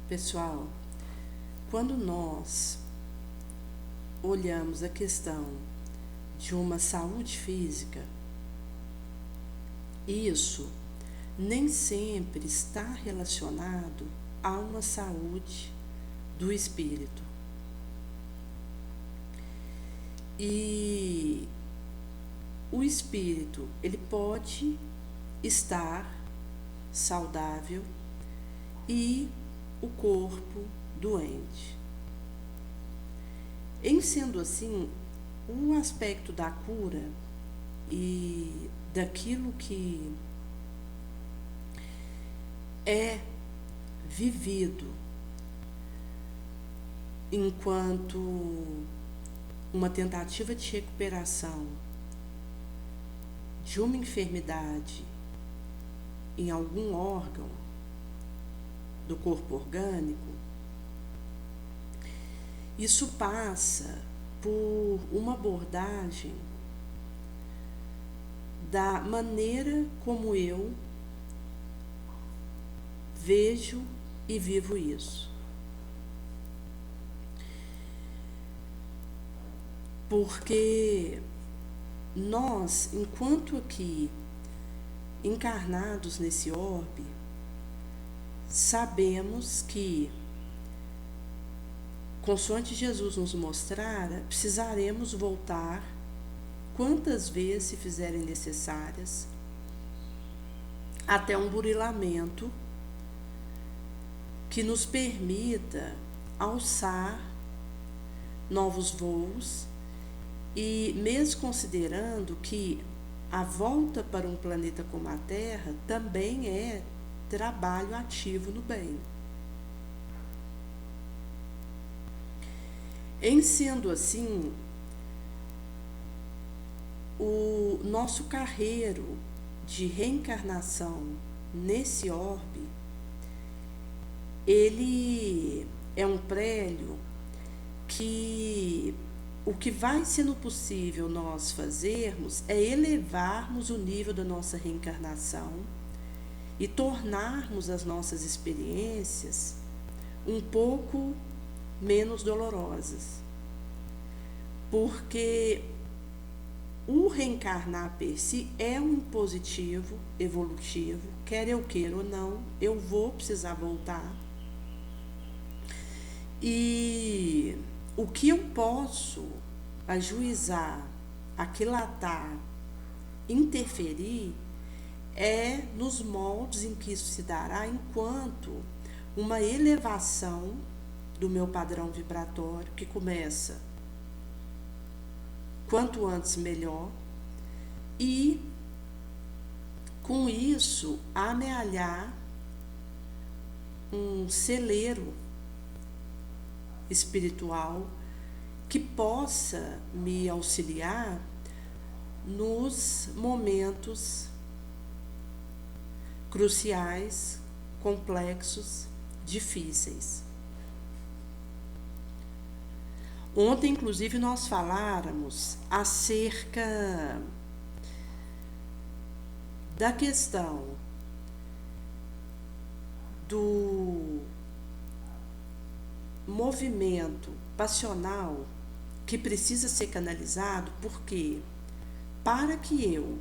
Pessoal, quando nós olhamos a questão de uma saúde física, isso nem sempre está relacionado a uma saúde do espírito. E o espírito, ele pode estar saudável e o corpo doente. Em sendo assim, o aspecto da cura e daquilo que é vivido enquanto uma tentativa de recuperação de uma enfermidade em algum órgão do corpo orgânico, isso passa por uma abordagem da maneira como eu vejo e vivo isso. Porque nós, enquanto aqui encarnados nesse orbe, sabemos que, consoante Jesus nos mostrara, precisaremos voltar quantas vezes se fizerem necessárias, até um burilamento que nos permita alçar novos voos, e mesmo considerando que a volta para um planeta como a Terra também é trabalho ativo no bem. Em sendo assim, o nosso carreiro de reencarnação nesse orbe, ele é um prélio que o que vai sendo possível nós fazermos é elevarmos o nível da nossa reencarnação e tornarmos as nossas experiências um pouco menos dolorosas. Porque o reencarnar per si é um positivo evolutivo, quer eu queira ou não, eu vou precisar voltar. E o que eu posso ajuizar, aquilatar, interferir, é nos moldes em que isso se dará enquanto uma elevação do meu padrão vibratório, que começa quanto antes melhor, e com isso amealhar um celeiro espiritual que possa me auxiliar nos momentos cruciais, complexos, difíceis. Ontem, inclusive, nós faláramos acerca da questão do movimento passional que precisa ser canalizado, porque para que eu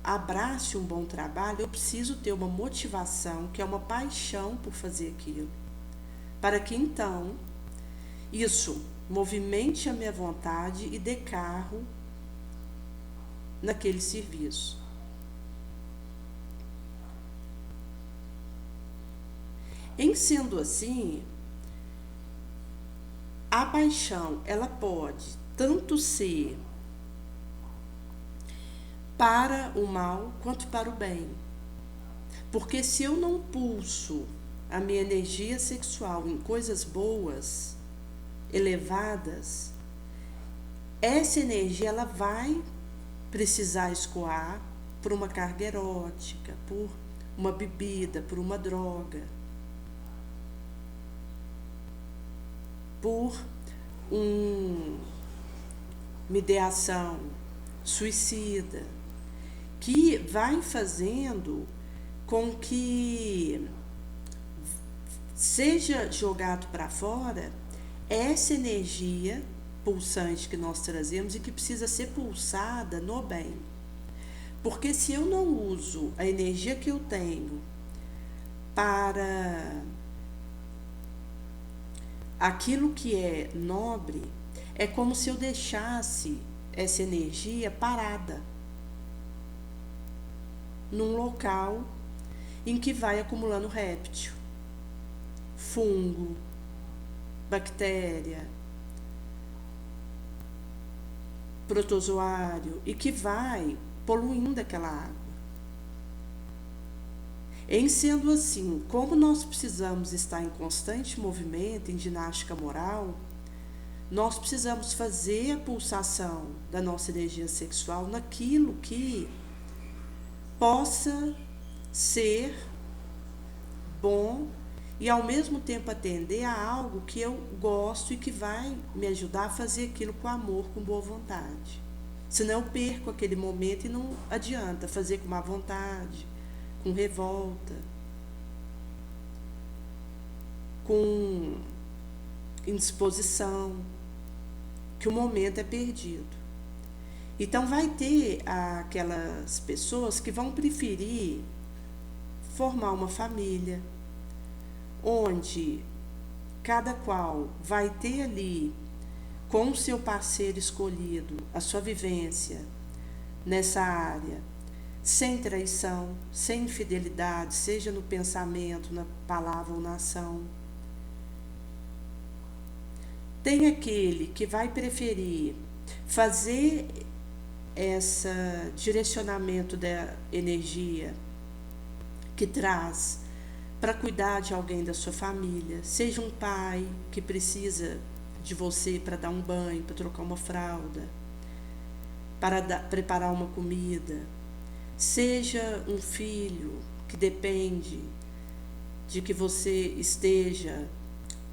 abrace um bom trabalho, eu preciso ter uma motivação, que é uma paixão por fazer aquilo, para que então isso movimente a minha vontade e dê carro naquele serviço. Em sendo assim, a paixão, ela pode tanto ser para o mal quanto para o bem. Porque se eu não pulso a minha energia sexual em coisas boas, elevadas, essa energia ela vai precisar escoar por uma carga erótica, por uma bebida, por uma droga, por uma ideação suicida, que vai fazendo com que seja jogado para fora essa energia pulsante que nós trazemos e que precisa ser pulsada no bem. Porque se eu não uso a energia que eu tenho para aquilo que é nobre, é como se eu deixasse essa energia parada num local em que vai acumulando réptil, fungo, bactéria, protozoário, e que vai poluindo aquela água. Em sendo assim, como nós precisamos estar em constante movimento, em ginástica moral, nós precisamos fazer a pulsação da nossa energia sexual naquilo que possa ser bom e ao mesmo tempo atender a algo que eu gosto e que vai me ajudar a fazer aquilo com amor, com boa vontade. Senão eu perco aquele momento e não adianta fazer com má vontade, com revolta, com indisposição, que o momento é perdido. Então vai ter aquelas pessoas que vão preferir formar uma família, onde cada qual vai ter ali, com o seu parceiro escolhido, a sua vivência nessa área, sem traição, sem infidelidade, seja no pensamento, na palavra ou na ação. Tem aquele que vai preferir fazer esse direcionamento da energia que traz para cuidar de alguém da sua família, seja um pai que precisa de você para dar um banho, para trocar uma fralda, para preparar uma comida, seja um filho que depende de que você esteja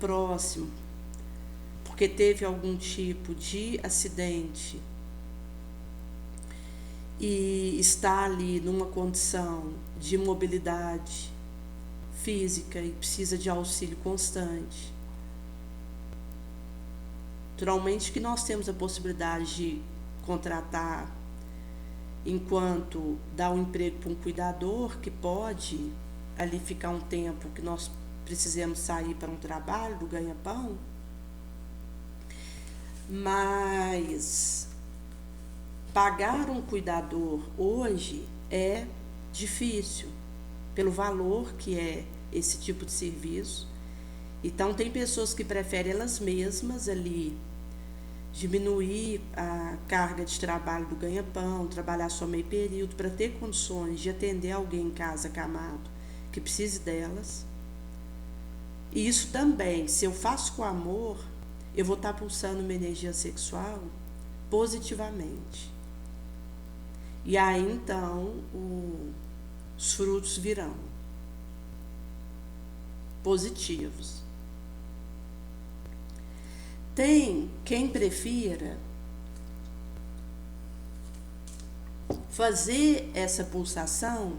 próximo, porque teve algum tipo de acidente e está ali numa condição de imobilidade física e precisa de auxílio constante. Naturalmente que nós temos a possibilidade de contratar, enquanto dá um emprego para um cuidador, que pode ali ficar um tempo que nós precisamos sair para um trabalho do ganha-pão, mas pagar um cuidador hoje é difícil, pelo valor que é esse tipo de serviço. Então tem pessoas que preferem elas mesmas ali diminuir a carga de trabalho do ganha-pão, trabalhar só meio período para ter condições de atender alguém em casa acamado que precise delas. E isso também, se eu faço com amor, eu vou estar pulsando uma energia sexual positivamente. E aí então os frutos virão positivos. Tem quem prefira fazer essa pulsação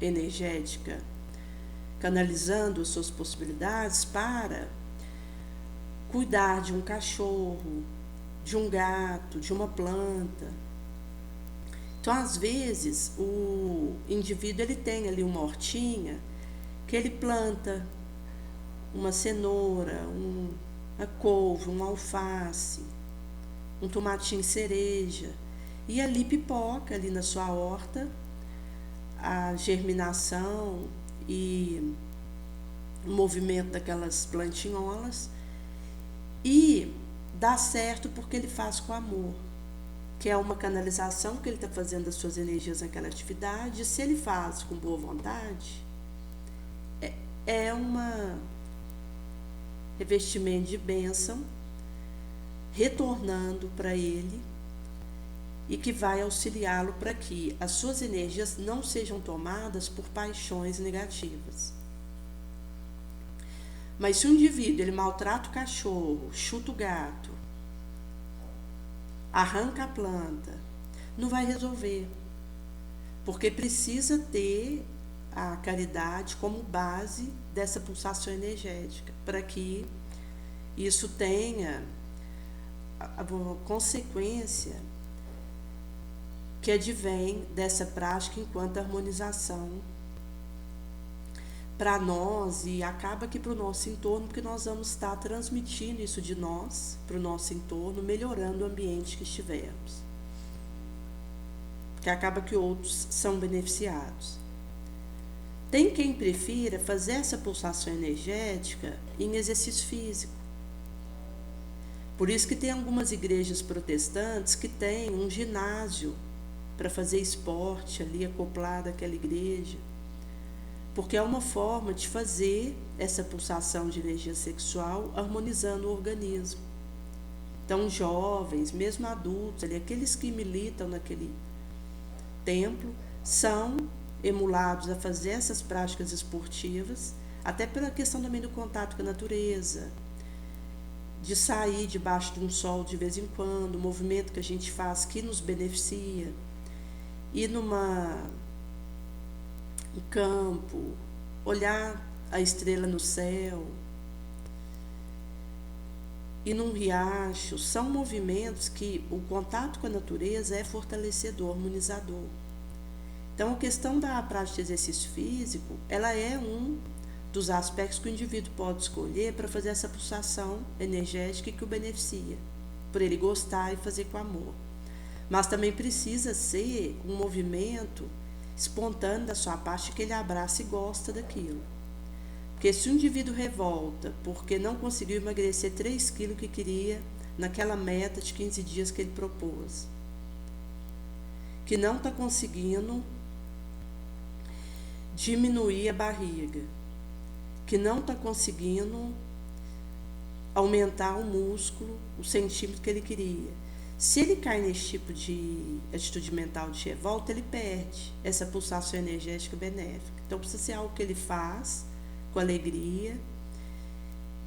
energética, canalizando as suas possibilidades para cuidar de um cachorro, de um gato, de uma planta. Então, às vezes, o indivíduo ele tem ali uma hortinha que ele planta uma cenoura, uma couve, um alface, um tomatinho cereja, e ali pipoca ali na sua horta a germinação e o movimento daquelas plantinholas, e dá certo porque ele faz com amor, que é uma canalização que ele está fazendo das suas energias naquela atividade. Se ele faz com boa vontade, é uma revestimento de bênção retornando para ele e que vai auxiliá-lo para que as suas energias não sejam tomadas por paixões negativas. Mas se o indivíduo ele maltrata o cachorro, chuta o gato, arranca a planta, não vai resolver, porque precisa ter a caridade como base dessa pulsação energética, para que isso tenha a consequência que advém dessa prática enquanto harmonização para nós, e acaba que para o nosso entorno, porque nós vamos estar transmitindo isso de nós para o nosso entorno, melhorando o ambiente que estivermos, que acaba que outros são beneficiados. Tem quem prefira fazer essa pulsação energética em exercício físico. Por isso que tem algumas igrejas protestantes que têm um ginásio para fazer esporte ali acoplado àquela igreja, porque é uma forma de fazer essa pulsação de energia sexual harmonizando o organismo. Então, jovens, mesmo adultos, ali, aqueles que militam naquele templo, são emulados a fazer essas práticas esportivas, até pela questão também do contato com a natureza, de sair debaixo de um sol de vez em quando, o movimento que a gente faz que nos beneficia, ir um campo, olhar a estrela no céu, ir num riacho, são movimentos que o contato com a natureza é fortalecedor, harmonizador. Então, a questão da prática de exercício físico, ela é um dos aspectos que o indivíduo pode escolher para fazer essa pulsação energética que o beneficia, por ele gostar e fazer com amor. Mas também precisa ser um movimento espontâneo da sua parte, que ele abraça e gosta daquilo. Porque se o indivíduo revolta porque não conseguiu emagrecer 3 quilos que queria naquela meta de 15 dias que ele propôs, que não está conseguindo diminuir a barriga, que não está conseguindo aumentar o músculo, o centímetro que ele queria. Se ele cai nesse tipo de atitude mental de revolta, ele perde essa pulsação energética benéfica. Então, precisa ser algo que ele faz com alegria,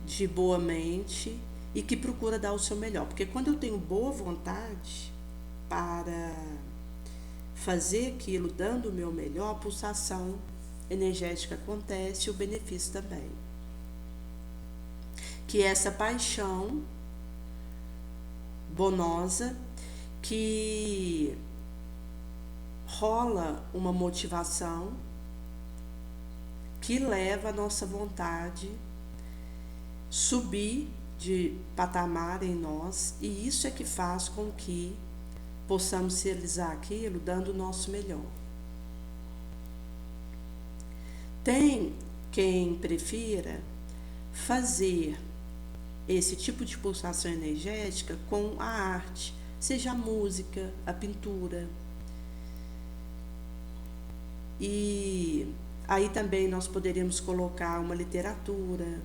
de boa mente, e que procura dar o seu melhor. Porque quando eu tenho boa vontade para fazer aquilo dando o meu melhor, a pulsação energética acontece e o benefício também. Que é essa paixão bonosa, que rola uma motivação que leva a nossa vontade subir de patamar em nós, e isso é que faz com que possamos realizar aquilo dando o nosso melhor. Tem quem prefira fazer esse tipo de pulsação energética com a arte, seja a música, a pintura. E aí também nós poderíamos colocar uma literatura,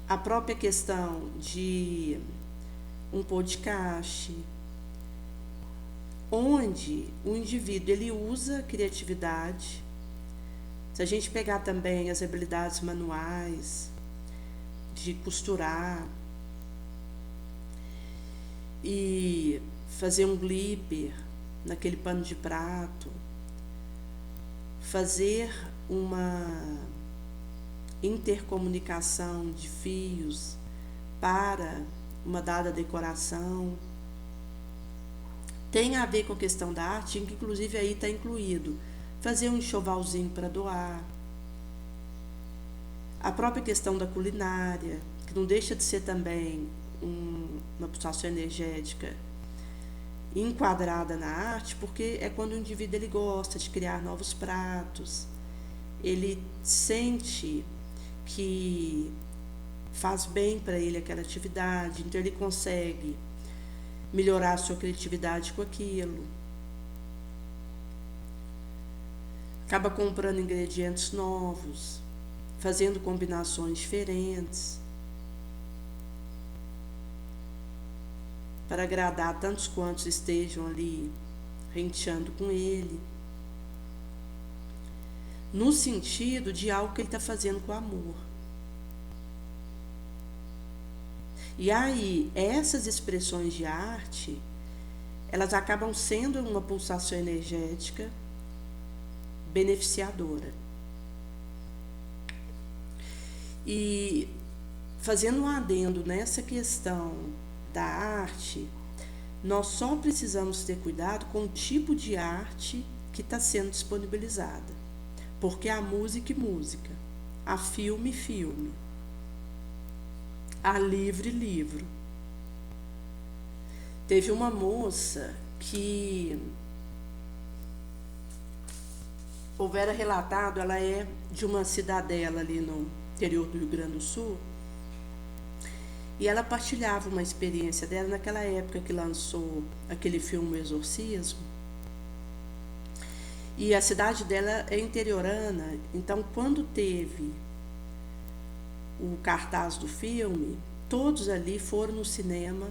a própria questão de um podcast, onde o indivíduo ele usa a criatividade. Se a gente pegar também as habilidades manuais, de costurar e fazer um glipper naquele pano de prato, fazer uma intercomunicação de fios para uma dada decoração, tem a ver com a questão da arte, que inclusive aí está incluído fazer um enxovalzinho para doar. A própria questão da culinária, que não deixa de ser também uma pulsação energética enquadrada na arte, porque é quando o indivíduo ele gosta de criar novos pratos, ele sente que faz bem para ele aquela atividade, então ele consegue melhorar a sua criatividade com aquilo. Acaba comprando ingredientes novos, fazendo combinações diferentes, para agradar tantos quantos estejam ali renteando com ele, no sentido de algo que ele está fazendo com amor. E aí, essas expressões de arte elas acabam sendo uma pulsação energética beneficiadora. E fazendo um adendo nessa questão da arte, nós só precisamos ter cuidado com o tipo de arte que está sendo disponibilizada, porque há música e música, há filme e filme, há livro e livro. Teve uma moça que houvera relatado, ela é de uma cidadela ali no interior do Rio Grande do Sul, e ela partilhava uma experiência dela naquela época que lançou aquele filme O Exorcismo. E a cidade dela é interiorana, então quando teve o cartaz do filme, todos ali foram no cinema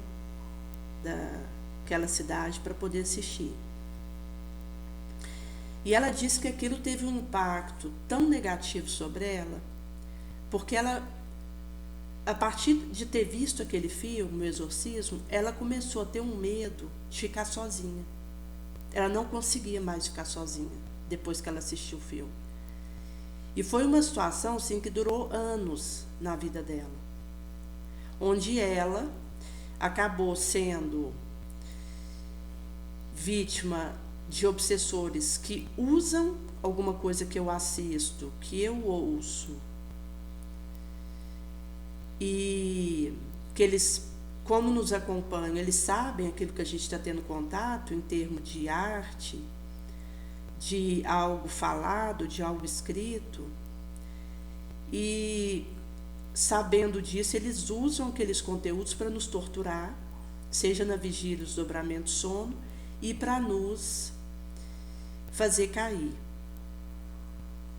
daquela cidade para poder assistir. E ela disse que aquilo teve um impacto tão negativo sobre ela, porque ela, a partir de ter visto aquele filme, O Exorcismo, ela começou a ter um medo de ficar sozinha. Ela não conseguia mais ficar sozinha depois que ela assistiu o filme. E foi uma situação assim, que durou anos na vida dela, onde ela acabou sendo vítima de obsessores que usam alguma coisa que eu assisto, que eu ouço, e que eles, como nos acompanham, eles sabem aquilo que a gente está tendo contato em termos de arte, de algo falado, de algo escrito, e sabendo disso, eles usam aqueles conteúdos para nos torturar, seja na vigília, desdobramento, sono, e para nos fazer cair.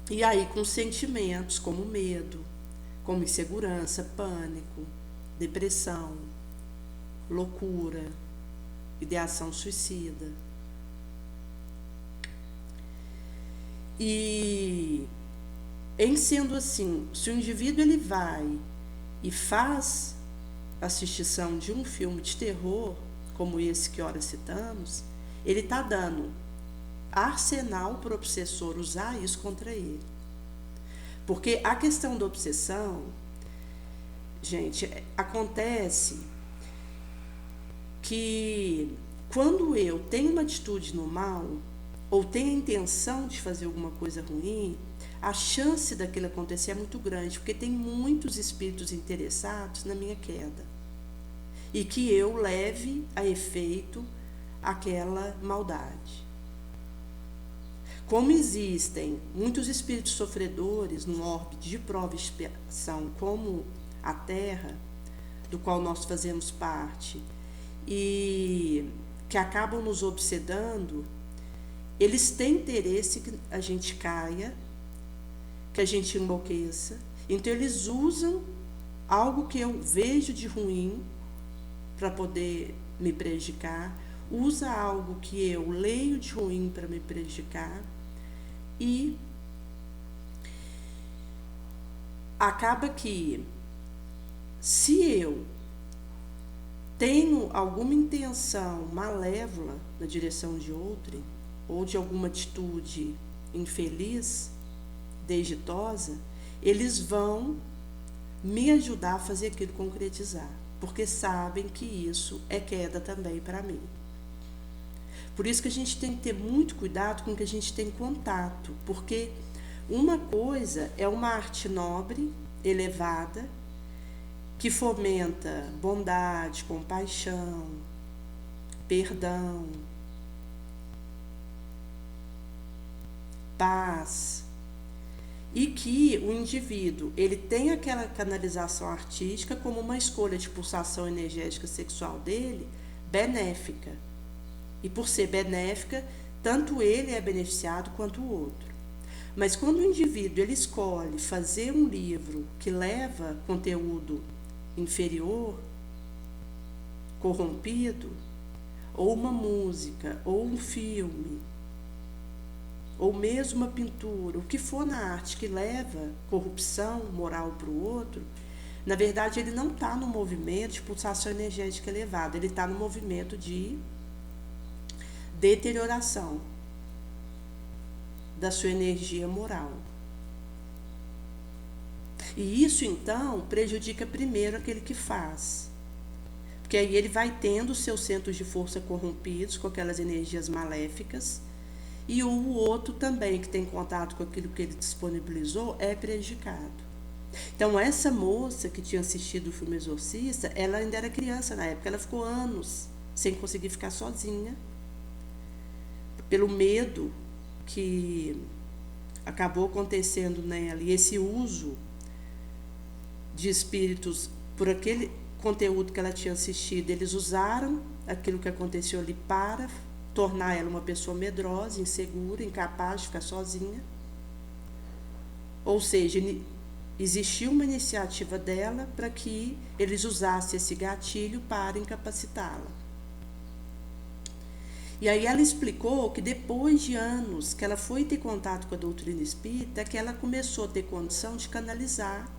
E aí com sentimentos como medo, como insegurança, pânico, depressão, loucura, ideação suicida. E em sendo assim, se o indivíduo ele vai e faz a assistição de um filme de terror, como esse que ora citamos, ele está dando arsenal para o obsessor usar isso contra ele. Porque a questão da obsessão, gente, acontece que quando eu tenho uma atitude no mal, ou tenho a intenção de fazer alguma coisa ruim, a chance daquilo acontecer é muito grande, porque tem muitos espíritos interessados na minha queda. E que eu leve a efeito aquela maldade. Como existem muitos espíritos sofredores no orbe de prova e expiação, como a Terra, do qual nós fazemos parte, e que acabam nos obsedando, eles têm interesse que a gente caia, que a gente enlouqueça. Então eles usam algo que eu vejo de ruim para poder me prejudicar, usa algo que eu leio de ruim para me prejudicar, e acaba que, se eu tenho alguma intenção malévola na direção de outrem, ou de alguma atitude infeliz, desditosa, eles vão me ajudar a fazer aquilo concretizar, porque sabem que isso é queda também para mim. Por isso que a gente tem que ter muito cuidado com o que a gente tem contato, porque uma coisa é uma arte nobre, elevada, que fomenta bondade, compaixão, perdão, paz, e que o indivíduo ele tem aquela canalização artística como uma escolha de pulsação energética sexual dele benéfica. E por ser benéfica, tanto ele é beneficiado quanto o outro. Mas quando o indivíduo ele escolhe fazer um livro que leva conteúdo inferior, corrompido, ou uma música, ou um filme, ou mesmo uma pintura, o que for na arte que leva corrupção moral para o outro, na verdade ele não está no movimento de pulsação energética elevada, ele está no movimento de deterioração da sua energia moral. E isso, então, prejudica primeiro aquele que faz. Porque aí ele vai tendo os seus centros de força corrompidos com aquelas energias maléficas, e o outro também, que tem contato com aquilo que ele disponibilizou, é prejudicado. Então, essa moça que tinha assistido o filme Exorcista, ela ainda era criança na época, ela ficou anos sem conseguir ficar sozinha, pelo medo que acabou acontecendo nela, e esse uso de espíritos por aquele conteúdo que ela tinha assistido, eles usaram aquilo que aconteceu ali para tornar ela uma pessoa medrosa, insegura, incapaz de ficar sozinha. Ou seja, existiu uma iniciativa dela para que eles usassem esse gatilho para incapacitá-la. E aí ela explicou que depois de anos que ela foi ter contato com a doutrina espírita, que ela começou a ter condição de canalizar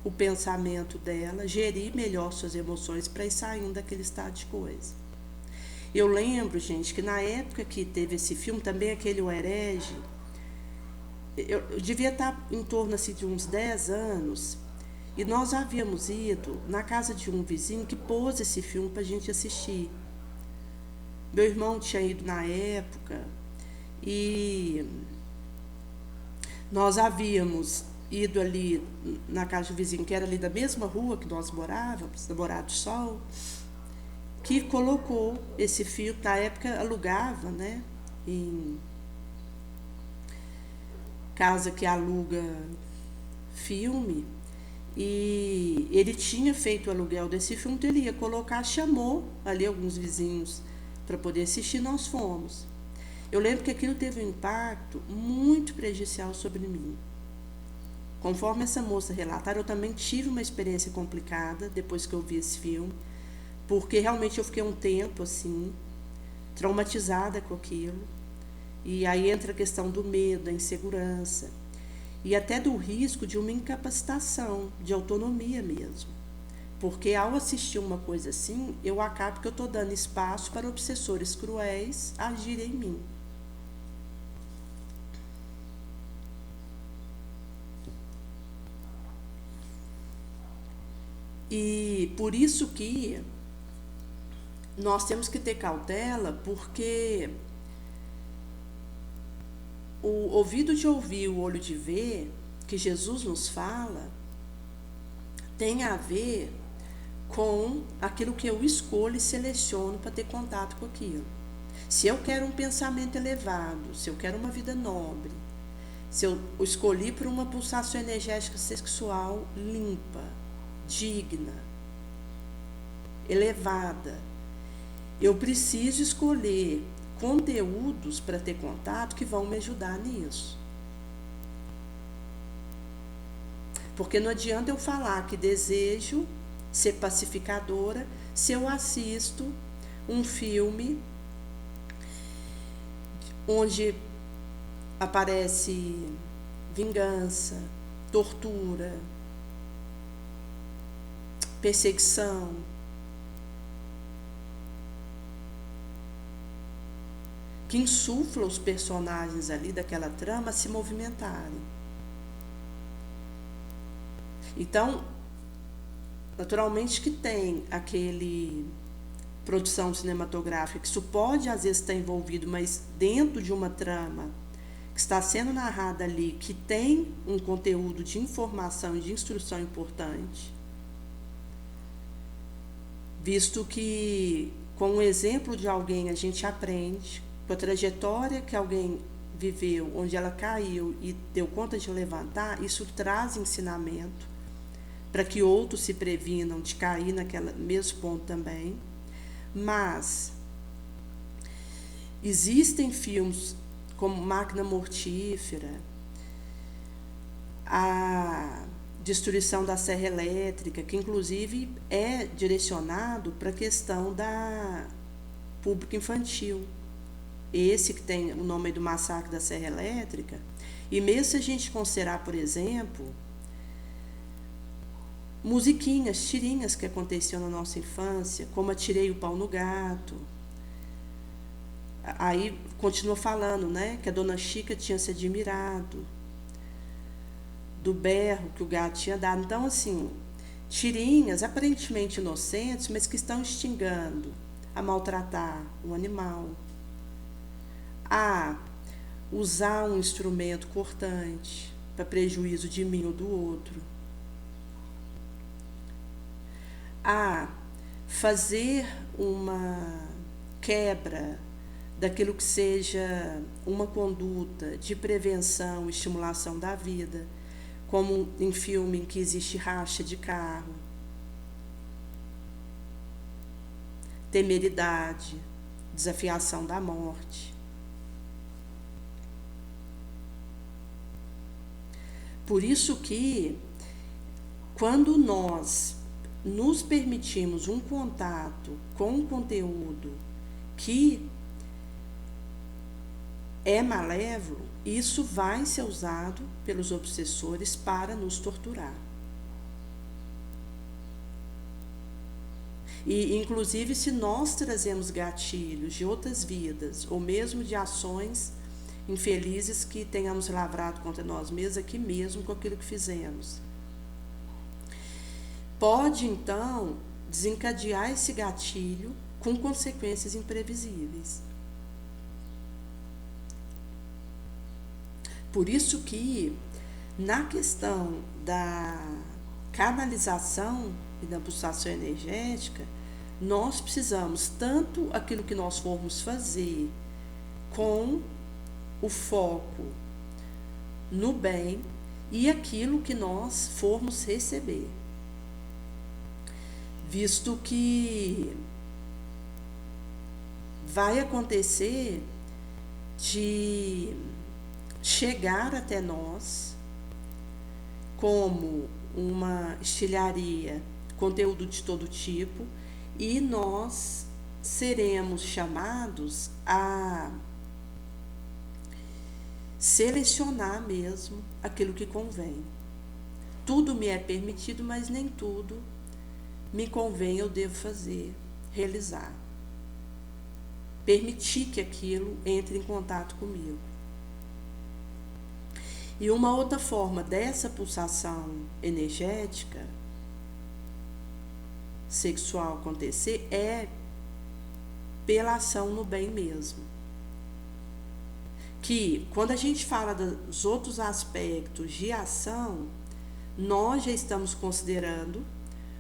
o pensamento dela, gerir melhor suas emoções para ir saindo daquele estado de coisa. Eu lembro, gente, que na época que teve esse filme, também aquele O Herege, eu devia estar em torno assim, de uns 10 anos, e nós havíamos ido na casa de um vizinho que pôs esse filme para a gente assistir. Meu irmão tinha ido na época, e nós havíamos ido ali na casa do vizinho, que era ali da mesma rua que nós morávamos, da Morada do Sol, que colocou esse filme, na época alugava, né, em casa que aluga filme, e ele tinha feito o aluguel desse filme, então ele ia colocar, chamou ali alguns vizinhos para poder assistir, nós fomos. Eu lembro que aquilo teve um impacto muito prejudicial sobre mim. Conforme essa moça relatar, eu também tive uma experiência complicada depois que eu vi esse filme, porque realmente eu fiquei um tempo assim, traumatizada com aquilo. E aí entra a questão do medo, da insegurança, e até do risco de uma incapacitação, de autonomia mesmo. Porque ao assistir uma coisa assim, eu acabo que eu estou dando espaço para obsessores cruéis agirem em mim. E por isso que nós temos que ter cautela, porque o ouvido de ouvir, o olho de ver, que Jesus nos fala, tem a ver com aquilo que eu escolho e seleciono para ter contato com aquilo. Se eu quero um pensamento elevado, se eu quero uma vida nobre, se eu escolhi por uma pulsação energética sexual limpa, digna, elevada, eu preciso escolher conteúdos para ter contato que vão me ajudar nisso. Porque não adianta eu falar que desejo ser pacificadora se eu assisto um filme onde aparece vingança, tortura, perseguição, que insufla os personagens ali daquela trama a se movimentarem. Então, naturalmente que tem aquele produção cinematográfica, que isso pode às vezes estar envolvido, mas dentro de uma trama que está sendo narrada ali, que tem um conteúdo de informação e de instrução importante, visto que com o exemplo de alguém a gente aprende, com a trajetória que alguém viveu, onde ela caiu e deu conta de levantar, isso traz ensinamento para que outros se previnam de cair naquele mesmo ponto também. Mas existem filmes como Máquina Mortífera, a Destruição da Serra Elétrica, que inclusive é direcionado para a questão da público infantil. Esse que tem o nome do Massacre da Serra Elétrica. E mesmo se a gente considerar, por exemplo, musiquinhas, tirinhas que aconteciam na nossa infância, como Atirei o Pau no Gato, Aí continua falando, né, que a dona Chica tinha se admirado do berro que o gato tinha dado. Então, assim, tirinhas aparentemente inocentes, mas que estão instigando a maltratar um animal, a usar um instrumento cortante para prejuízo de mim ou do outro, a fazer uma quebra daquilo que seja uma conduta de prevenção e estimulação da vida, como em filme em que existe racha de carro, temeridade, desafiação da morte. Por isso que, quando nós nos permitimos um contato com um conteúdo que é malévolo, isso vai ser usado pelos obsessores para nos torturar. E, inclusive, se nós trazemos gatilhos de outras vidas, ou mesmo de ações infelizes que tenhamos lavrado contra nós mesmos aqui mesmo com aquilo que fizemos, pode, então, desencadear esse gatilho com consequências imprevisíveis. Por isso que, na questão da canalização e da pulsação energética, nós precisamos tanto aquilo que nós formos fazer com o foco no bem e aquilo que nós formos receber. Visto que vai acontecer de chegar até nós como uma estilharia, conteúdo de todo tipo, e nós seremos chamados a selecionar mesmo aquilo que convém. Tudo me é permitido, mas nem tudo me convém, eu devo fazer, realizar. Permitir que aquilo entre em contato comigo. E uma outra forma dessa pulsação energética sexual acontecer é pela ação no bem mesmo. Que quando a gente fala dos outros aspectos de ação, nós já estamos considerando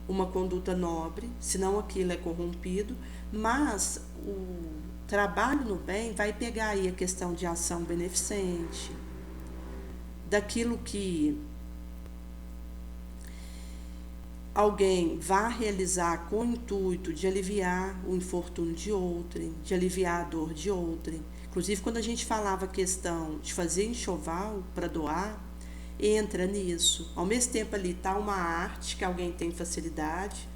uma conduta nobre, senão aquilo é corrompido, mas o trabalho no bem vai pegar aí a questão de ação beneficente, daquilo que alguém vai realizar com o intuito de aliviar o infortúnio de outrem, de aliviar a dor de outrem. Inclusive, quando a gente falava a questão de fazer enxoval para doar, entra nisso. Ao mesmo tempo ali está uma arte que alguém tem facilidade,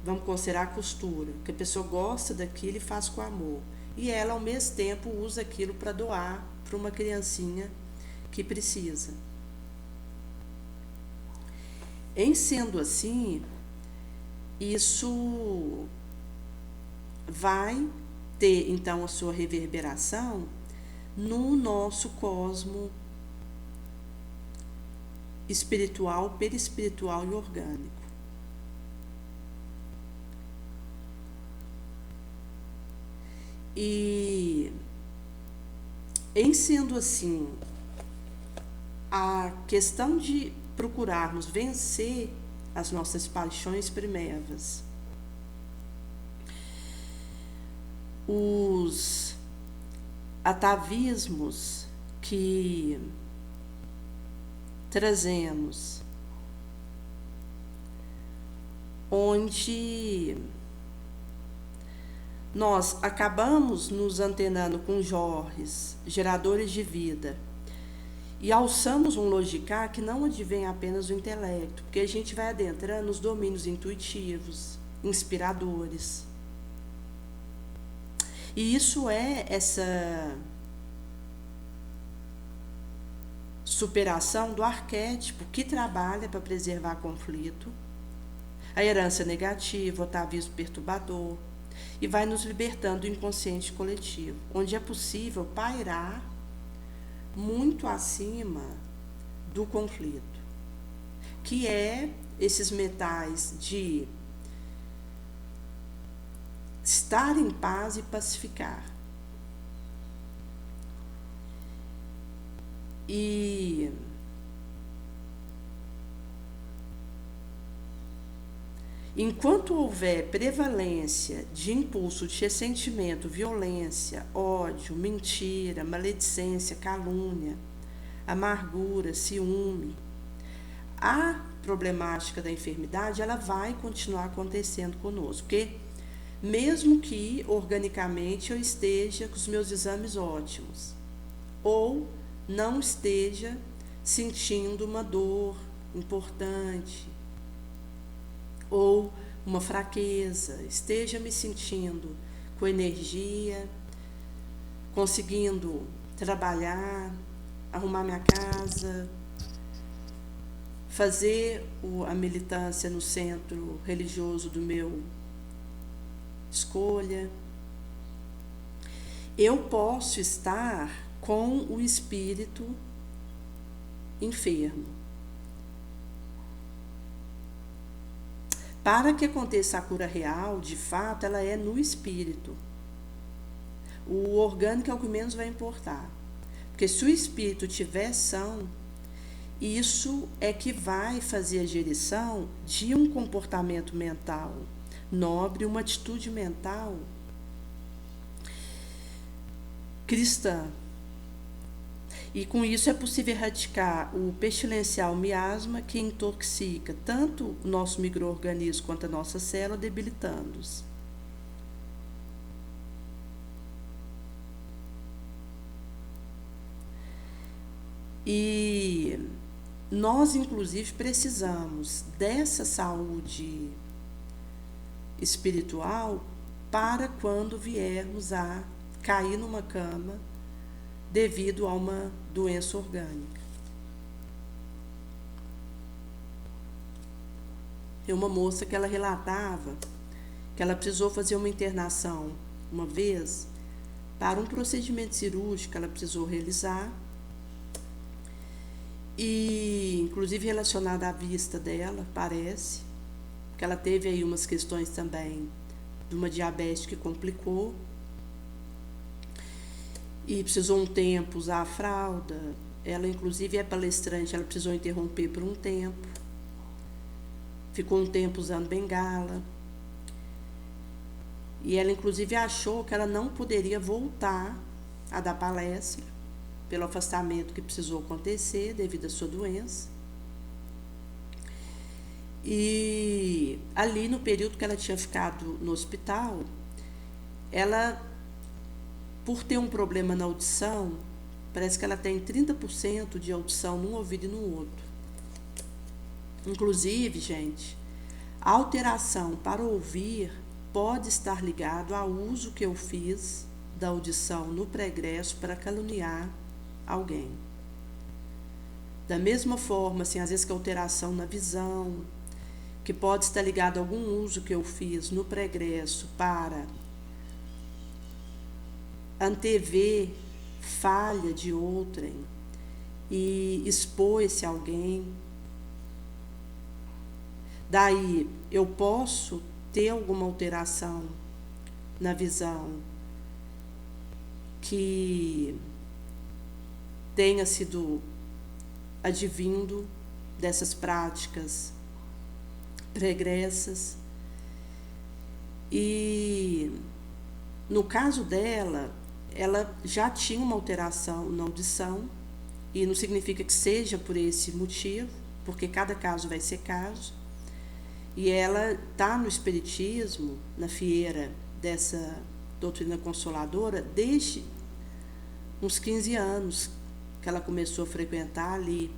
vamos considerar a costura, que a pessoa gosta daquilo e faz com amor. E ela, ao mesmo tempo, usa aquilo para doar para uma criancinha que precisa. Em sendo assim, isso vai ter então a sua reverberação no nosso cosmo espiritual, perispiritual e orgânico. E em sendo assim, a questão de procurarmos vencer as nossas paixões primevas, os atavismos que trazemos, onde nós acabamos nos antenando com jorres, geradores de vida, e alçamos um logicar que não advém apenas do intelecto, porque a gente vai adentrando nos domínios intuitivos, inspiradores. E isso é essa superação do arquétipo que trabalha para preservar conflito, a herança negativa, o atavismo perturbador, e vai nos libertando do inconsciente coletivo, onde é possível pairar muito acima do conflito, que é esses metais de estar em paz e pacificar. E enquanto houver prevalência de impulso de ressentimento, violência, ódio, mentira, maledicência, calúnia, amargura, ciúme, a problemática da enfermidade ela vai continuar acontecendo conosco, porque mesmo que organicamente eu esteja com os meus exames ótimos, ou não esteja sentindo uma dor importante, ou uma fraqueza, esteja me sentindo com energia, conseguindo trabalhar, arrumar minha casa, fazer a militância no centro religioso do meu escolha, eu posso estar com o espírito enfermo. Para que aconteça a cura real, de fato, ela é no espírito. O orgânico é o que menos vai importar. Porque se o espírito tiver são, isso é que vai fazer a gerição de um comportamento mental nobre, uma atitude mental cristã. E com isso é possível erradicar o pestilencial miasma que intoxica tanto o nosso micro-organismo quanto a nossa célula, debilitando-os. E nós, inclusive, precisamos dessa saúde espiritual para quando viermos a cair numa cama devido a uma doença orgânica. Tem uma moça que ela relatava que ela precisou fazer uma internação uma vez para um procedimento cirúrgico que ela precisou realizar, e inclusive relacionada à vista dela, parece, que ela teve aí umas questões também de uma diabetes que complicou, e precisou um tempo usar a fralda. Ela inclusive é palestrante, ela precisou interromper por um tempo, ficou um tempo usando bengala, e ela inclusive achou que ela não poderia voltar a dar palestra pelo afastamento que precisou acontecer devido à sua doença. E ali no período que ela tinha ficado no hospital, ela, por ter um problema na audição, parece que ela tem 30% de audição num ouvido e no outro. Inclusive, gente, a alteração para ouvir pode estar ligado ao uso que eu fiz da audição no pregresso para caluniar alguém. Da mesma forma, assim, às vezes que a alteração na visão, que pode estar ligado a algum uso que eu fiz no pregresso para antever falha de outrem e expor esse alguém. Daí eu posso ter alguma alteração na visão que tenha sido advindo dessas práticas pregressas. E no caso dela, ela já tinha uma alteração na audição, e não significa que seja por esse motivo, porque cada caso vai ser caso. E ela está no espiritismo, na fieira dessa doutrina consoladora, desde uns 15 anos, que ela começou a frequentar ali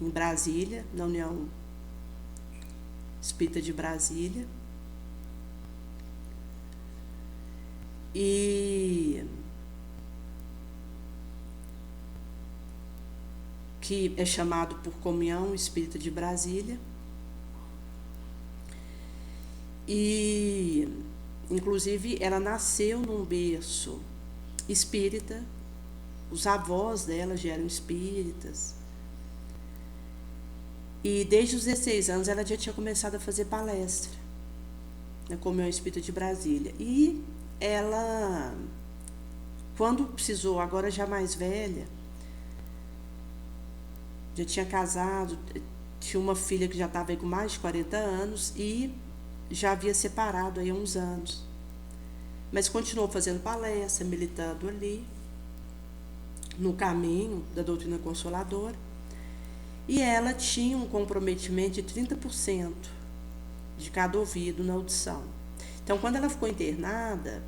em Brasília, na União Espírita de Brasília. E que é chamado por Comunhão Espírita de Brasília. E Inclusive, ela nasceu num berço espírita, os avós dela já eram espíritas. E desde os 16 anos ela já tinha começado a fazer palestra, né, como é o Espírito de Brasília. E ela, quando precisou, agora já mais velha, já tinha casado, tinha uma filha que já estava aí com mais de 40 anos e já havia separado aí há uns anos. Mas continuou fazendo palestra, militando ali, no caminho da doutrina consoladora. E ela tinha um comprometimento de 30% de cada ouvido na audição. Então, quando ela ficou internada,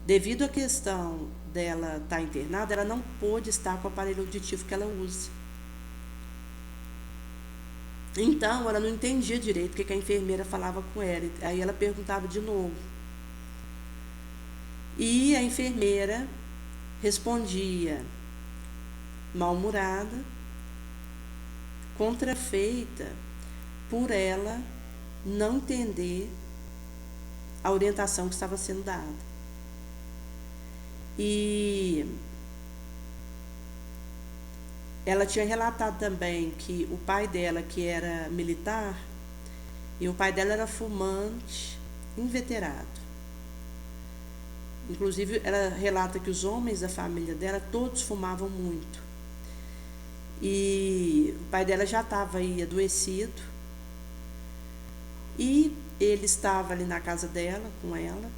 devido à questão dela estar internada, ela não pôde estar com o aparelho auditivo que ela usa. Então, ela não entendia direito o que a enfermeira falava com ela. Aí ela perguntava de novo. E a enfermeira respondia mal-humorada, contrafeita por ela não entender a orientação que estava sendo dada. E ela tinha relatado também que o pai dela, que era militar, e o pai dela era fumante, inveterado. Inclusive, ela relata que os homens da família dela, todos fumavam muito. E o pai dela já estava aí adoecido. E ele estava ali na casa dela, com ela.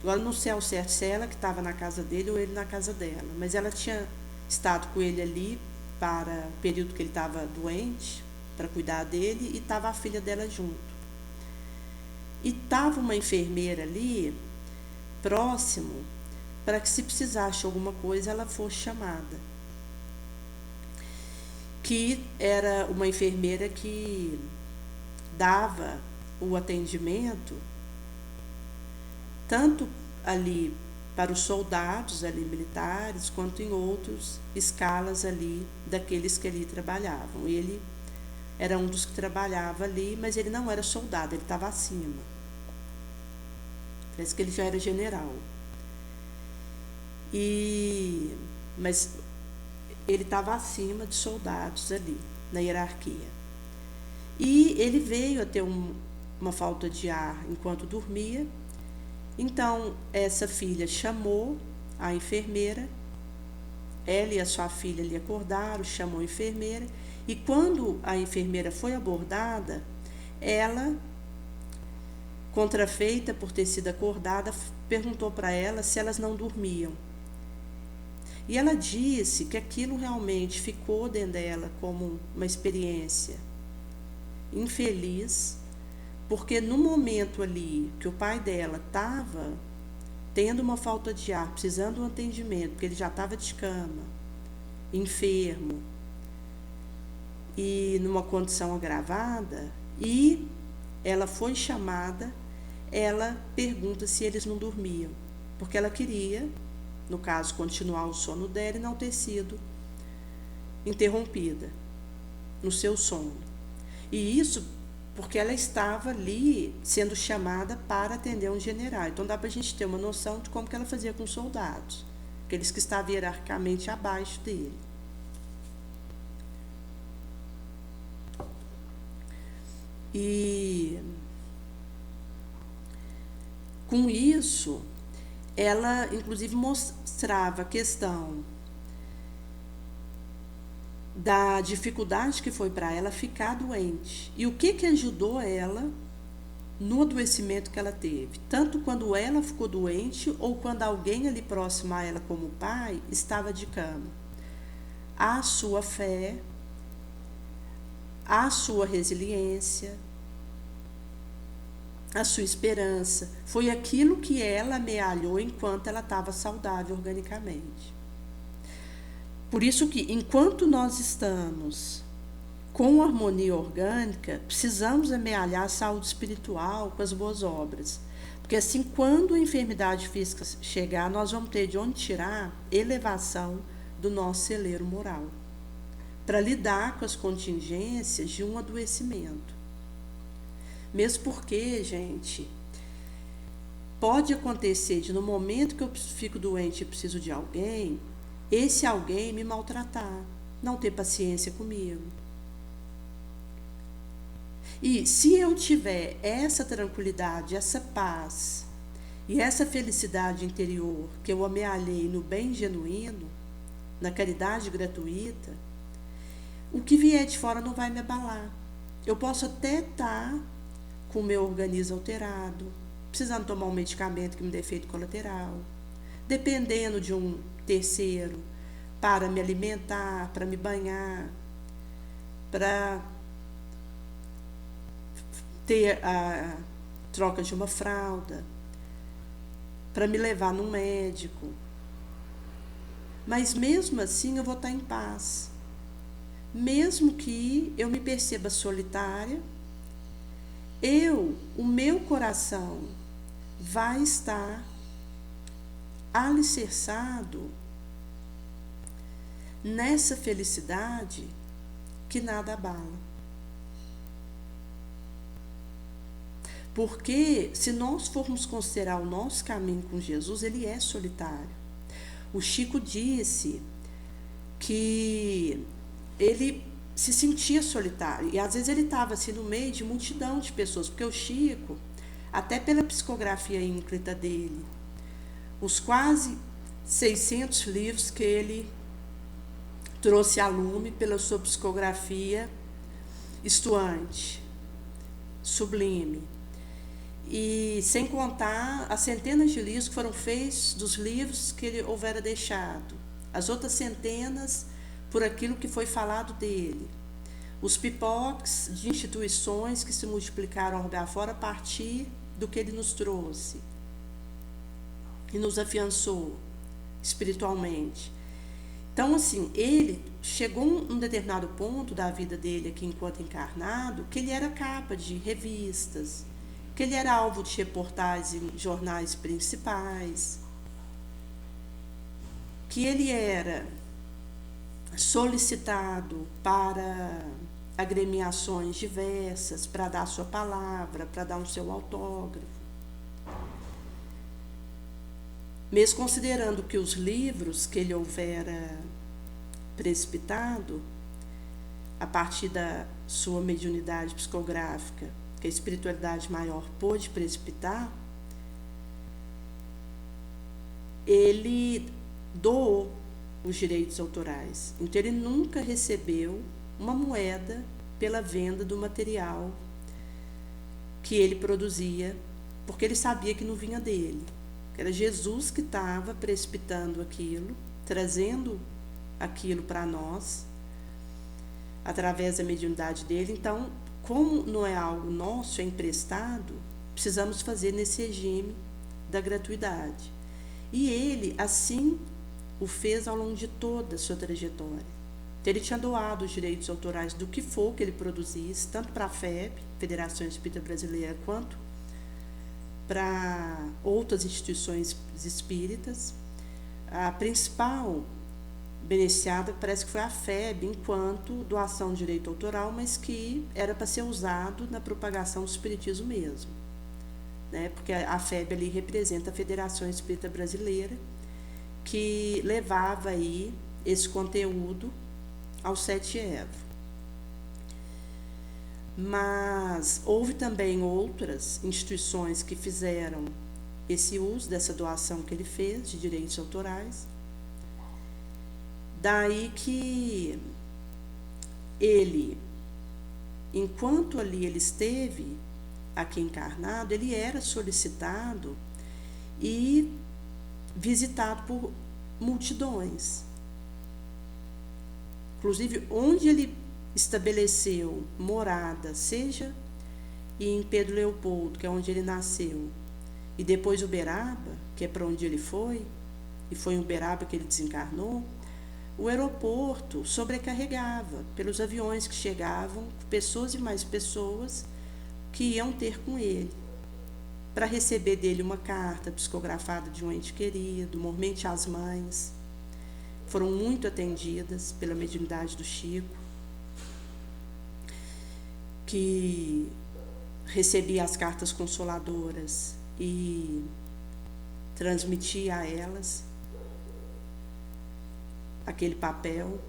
Agora não sei ao certo se é ela que estava na casa dele ou ele na casa dela. Mas ela tinha estado com ele ali para o período que ele estava doente, para cuidar dele, e estava a filha dela junto. E estava uma enfermeira ali, próximo, para que se precisasse alguma coisa, ela fosse chamada. Que era uma enfermeira que dava o atendimento tanto ali para os soldados ali militares, quanto em outras escalas ali daqueles que ali trabalhavam. Ele era um dos que trabalhava ali, mas ele não era soldado, ele estava acima. Parece que ele já era general. Mas ele estava acima de soldados ali, na hierarquia. E ele veio a ter uma falta de ar enquanto dormia. Então, essa filha chamou a enfermeira, ela e a sua filha lhe acordaram, chamou a enfermeira, e quando a enfermeira foi abordada, ela, contrafeita por ter sido acordada, perguntou para ela se elas não dormiam. E ela disse que aquilo realmente ficou dentro dela como uma experiência infeliz, porque no momento ali que o pai dela estava tendo uma falta de ar, precisando de um atendimento, porque ele já estava de cama, enfermo e numa condição agravada, e ela foi chamada, ela pergunta se eles não dormiam, porque ela queria, no caso, continuar o sono dela e não ter sido interrompida no seu sono. E isso porque ela estava ali sendo chamada para atender um general. Então dá para a gente ter uma noção de como que ela fazia com os soldados, aqueles que estavam hierarquicamente abaixo dele. E com isso, ela inclusive mostrava a questão da dificuldade que foi para ela ficar doente. E o que ajudou ela no adoecimento que ela teve? Tanto quando ela ficou doente ou quando alguém ali próximo a ela, como o pai, estava de cama. A sua fé, a sua resiliência, a sua esperança. Foi aquilo que ela amealhou enquanto ela estava saudável organicamente. Por isso que, enquanto nós estamos com harmonia orgânica, precisamos amealhar a saúde espiritual com as boas obras. Porque assim, quando a enfermidade física chegar, nós vamos ter de onde tirar elevação do nosso celeiro moral, para lidar com as contingências de um adoecimento. Mesmo porque, gente, pode acontecer de no momento que eu fico doente e preciso de alguém, esse alguém me maltratar, não ter paciência comigo. E se eu tiver essa tranquilidade, essa paz e essa felicidade interior que eu amealhei no bem genuíno, na caridade gratuita, o que vier de fora não vai me abalar. Eu posso até estar com o meu organismo alterado, precisando tomar um medicamento que me dê efeito colateral, dependendo de um terceiro para me alimentar, para me banhar, para ter a troca de uma fralda, para me levar num médico. Mas mesmo assim eu vou estar em paz. Mesmo que eu me perceba solitária, o meu coração vai estar alicerçado nessa felicidade que nada abala. Porque se nós formos considerar o nosso caminho com Jesus, ele é solitário. O Chico disse que ele se sentia solitário, e às vezes ele estava assim no meio de multidão de pessoas, porque o Chico, até pela psicografia ínclita dele, os quase 600 livros que ele trouxe a lume pela sua psicografia estuante, sublime, e sem contar as centenas de livros que foram feitos dos livros que ele houvera deixado, as outras centenas por aquilo que foi falado dele, os pipoques de instituições que se multiplicaram ao lugar fora a partir do que ele nos trouxe e nos afiançou espiritualmente. Então, assim, ele chegou a um determinado ponto da vida dele aqui enquanto encarnado, que ele era capa de revistas, que ele era alvo de reportagens em jornais principais, que ele era solicitado para agremiações diversas, para dar sua palavra, para dar o seu autógrafo. Mesmo considerando que os livros que ele houvera precipitado, a partir da sua mediunidade psicográfica, que a espiritualidade maior pôde precipitar, ele doou os direitos autorais. Então ele nunca recebeu uma moeda pela venda do material que ele produzia, porque ele sabia que não vinha dele. Era Jesus que estava precipitando aquilo, trazendo aquilo para nós, através da mediunidade dele. Então, como não é algo nosso, é emprestado, precisamos fazer nesse regime da gratuidade. E ele, assim, o fez ao longo de toda a sua trajetória. Então, ele tinha doado os direitos autorais do que for que ele produzisse, tanto para a FEB, Federação Espírita Brasileira, quanto para outras instituições espíritas. A principal beneficiada parece que foi a FEB, enquanto doação de direito autoral, mas que era para ser usado na propagação do espiritismo mesmo, né? Porque a FEB ali representa a Federação Espírita Brasileira, que levava aí esse conteúdo ao Sete Evo. Mas houve também outras instituições que fizeram esse uso dessa doação que ele fez de direitos autorais. Daí que ele, enquanto ali ele esteve aqui encarnado, ele era solicitado e visitado por multidões. Inclusive, onde ele estabeleceu morada, seja em Pedro Leopoldo, que é onde ele nasceu, e depois Uberaba, que é para onde ele foi, e foi em Uberaba que ele desencarnou, o aeroporto sobrecarregava pelos aviões que chegavam, pessoas e mais pessoas que iam ter com ele, para receber dele uma carta psicografada de um ente querido, normalmente as mães. Foram muito atendidas pela mediunidade do Chico, que recebia as cartas consoladoras e transmitir a elas aquele papel.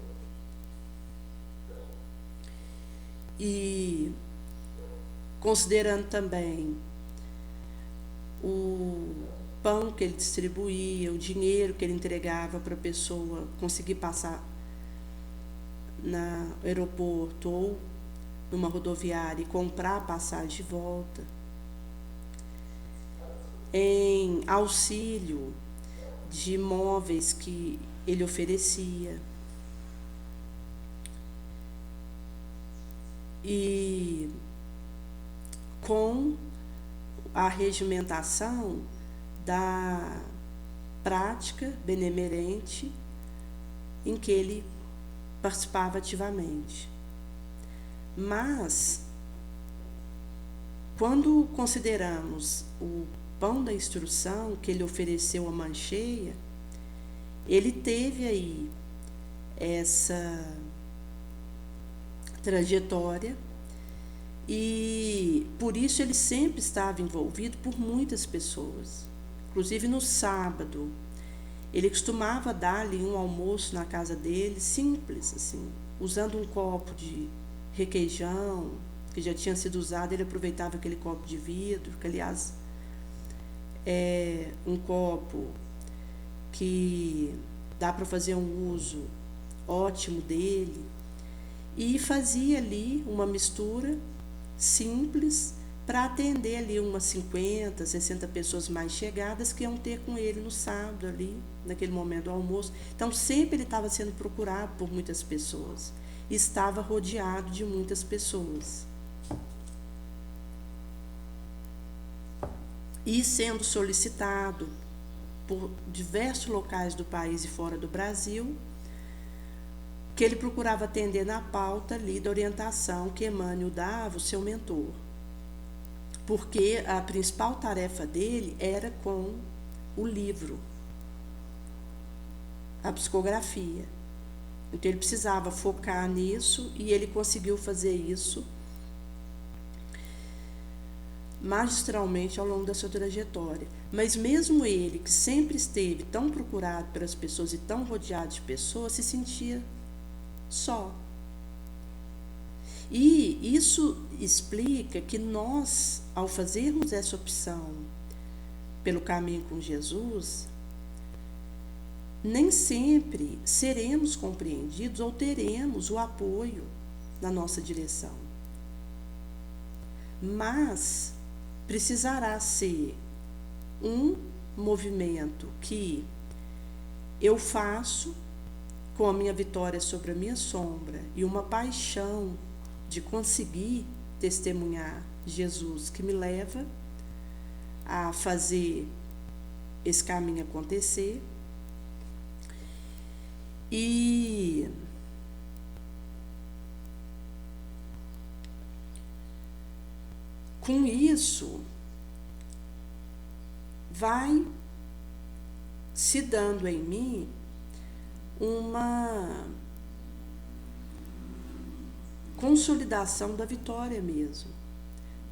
E considerando também o pão que ele distribuía, o dinheiro que ele entregava para a pessoa conseguir passar no aeroporto ou numa rodoviária e comprar a passagem de volta, em auxílio de imóveis que ele oferecia. E com a regimentação da prática benemerente em que ele participava ativamente. Mas, quando consideramos o pão da instrução que ele ofereceu a Mancheia, ele teve aí essa trajetória e por isso ele sempre estava envolvido por muitas pessoas. Inclusive no sábado, ele costumava dar-lhe um almoço na casa dele, simples, assim, usando um copo de requeijão que já tinha sido usado. Ele aproveitava aquele copo de vidro, que aliás é um copo que dá para fazer um uso ótimo dele, e fazia ali uma mistura simples para atender ali umas 50, 60 pessoas mais chegadas que iam ter com ele no sábado ali, naquele momento do almoço. Então sempre ele estava sendo procurado por muitas pessoas, estava rodeado de muitas pessoas. E sendo solicitado por diversos locais do país e fora do Brasil, que ele procurava atender na pauta ali da orientação que Emmanuel dava, o seu mentor. Porque a principal tarefa dele era com o livro, a psicografia. Então ele precisava focar nisso e ele conseguiu fazer isso magistralmente ao longo da sua trajetória. Mas mesmo ele, que sempre esteve tão procurado pelas pessoas e tão rodeado de pessoas, se sentia só. E isso explica que nós, ao fazermos essa opção pelo caminho com Jesus, nem sempre seremos compreendidos ou teremos o apoio na nossa direção. Mas precisará ser um movimento que eu faço com a minha vitória sobre a minha sombra e uma paixão de conseguir testemunhar Jesus, que me leva a fazer esse caminho acontecer. E com isso vai se dando em mim uma consolidação da vitória mesmo,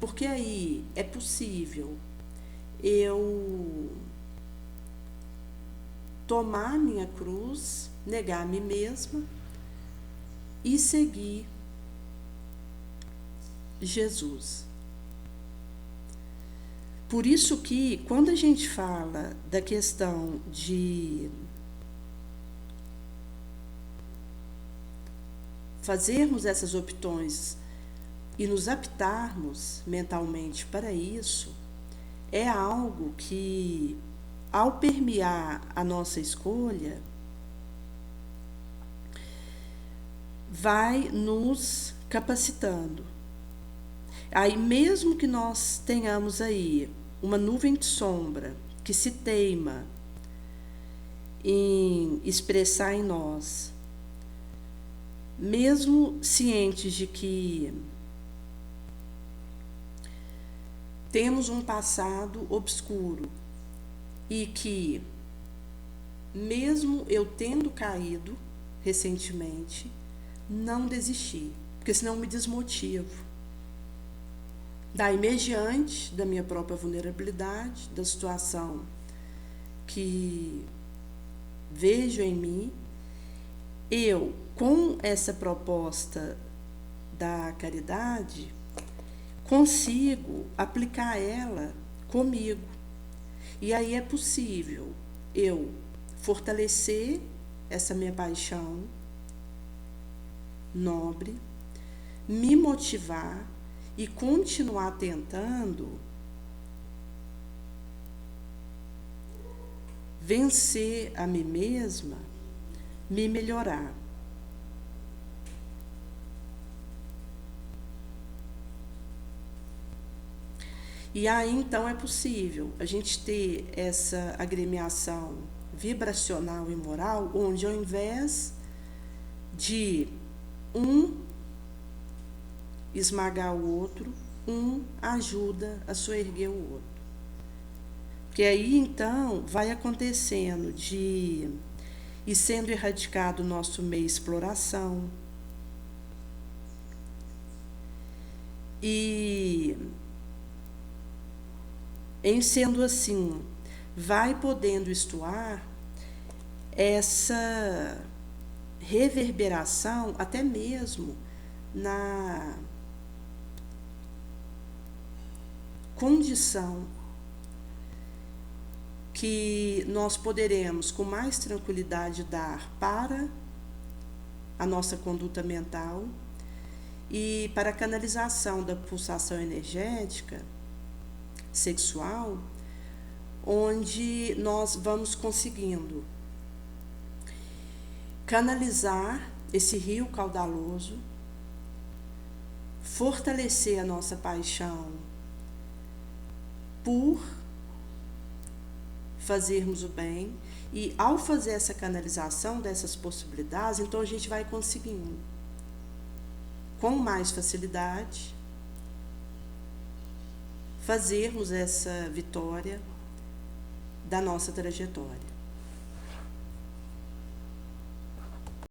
porque aí é possível eu tomar minha cruz, negar a mim mesma e seguir Jesus. Por isso que quando a gente fala da questão de fazermos essas opções e nos aptarmos mentalmente para isso, é algo que, ao permear a nossa escolha, vai nos capacitando. Aí, mesmo que nós tenhamos aí uma nuvem de sombra que se teima em expressar em nós, mesmo cientes de que temos um passado obscuro e que, mesmo eu tendo caído recentemente, não desistir, porque senão me desmotivo. Daí, mediante da minha própria vulnerabilidade, da situação que vejo em mim, eu, com essa proposta da caridade, consigo aplicar ela comigo. E aí é possível eu fortalecer essa minha paixão nobre, me motivar e continuar tentando vencer a mim mesma, me melhorar. E aí, então, é possível a gente ter essa agremiação vibracional e moral, onde ao invés de um esmagar o outro, um ajuda a soerguer o outro. Porque aí, então, vai acontecendo de ir sendo erradicado o nosso meio exploração. E, em sendo assim, vai podendo estoar essa reverberação até mesmo na condição que nós poderemos com mais tranquilidade dar para a nossa conduta mental e para a canalização da pulsação energética sexual, onde nós vamos conseguindo canalizar esse rio caudaloso, fortalecer a nossa paixão por fazermos o bem, e ao fazer essa canalização dessas possibilidades, então a gente vai conseguindo com mais facilidade fazermos essa vitória da nossa trajetória.